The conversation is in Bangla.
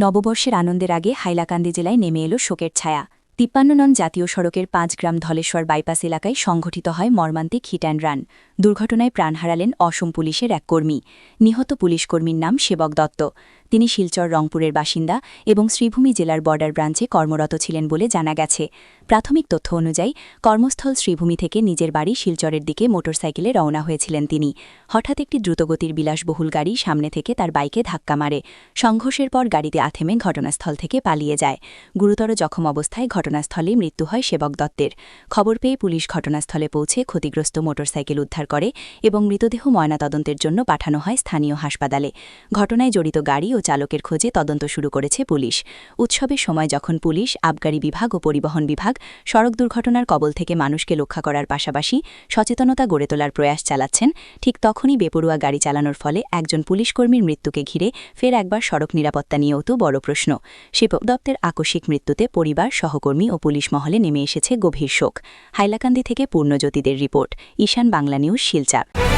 নববর্ষের আনন্দের আগে হাইলাকান্দি জেলায় নেমে এলো শোকের ছায়া। ৫৩ নং জাতীয় সড়কের ৫ গ্রাম ধলেশ্বর বাইপাস এলাকায় সংঘটিত হয় মর্মান্তিক হিট অ্যান্ড রান। দুর্ঘটনায় প্রাণ হারালেন অসম পুলিশের এক কর্মী। নিহত পুলিশকর্মীর নাম সেবক দত্ত। তিনি শিলচর রংপুরের বাসিন্দা এবং শ্রীভূমি জেলার বর্ডার ব্রাঞ্চে কর্মরত ছিলেন বলে জানা গেছে। প্রাথমিক তথ্য অনুযায়ী কর্মস্থল শ্রীভূমি থেকে নিজের বাড়ি শিলচরের দিকে মোটরসাইকেলে রওনা হয়েছিলেন তিনি। হঠাৎ একটি দ্রুতগতির বিলাসবহুল গাড়ি সামনে থেকে তার বাইকে ধাক্কা মারে। সংঘর্ষের পর গাড়িতে আথেমে ঘটনাস্থল থেকে পালিয়ে যায়। গুরুতর জখম অবস্থায় ঘটনাস্থলে মৃত্যু হয় সেবক দত্তের। খবর পেয়ে পুলিশ ঘটনাস্থলে পৌঁছে ক্ষতিগ্রস্ত মোটরসাইকেল উদ্ধার করে এবং মৃতদেহ ময়নাতদন্তের জন্য পাঠানো হয় স্থানীয় হাসপাতালে। ঘটনায় জড়িত গাড়ি ও চালকের খোঁজে তদন্ত শুরু করেছে পুলিশ। উৎসবের সময় যখন পুলিশ, আবগারি বিভাগ ও পরিবহন বিভাগ সড়ক দুর্ঘটনার কবল থেকে মানুষকে রক্ষা করার পাশাপাশি সচেতনতা গড়ে তোলার প্রয়াস চালাচ্ছেন, ঠিক তখনই বেপরোয়া গাড়ি চালানোর ফলে একজন পুলিশকর্মীর মৃত্যুকে ঘিরে ফের একবার সড়ক নিরাপত্তা নিয়েও তো বড় প্রশ্ন। সেবক দত্তের আকস্মিক মৃত্যুতে পরিবার, সহকর্মী ও পুলিশ মহলে নেমে এসেছে গভীর শোক। হাইলাকান্দি থেকে পূর্ণজ্যোতিদের রিপোর্ট, ঈশান বাংলা নিউজ, শিলচর।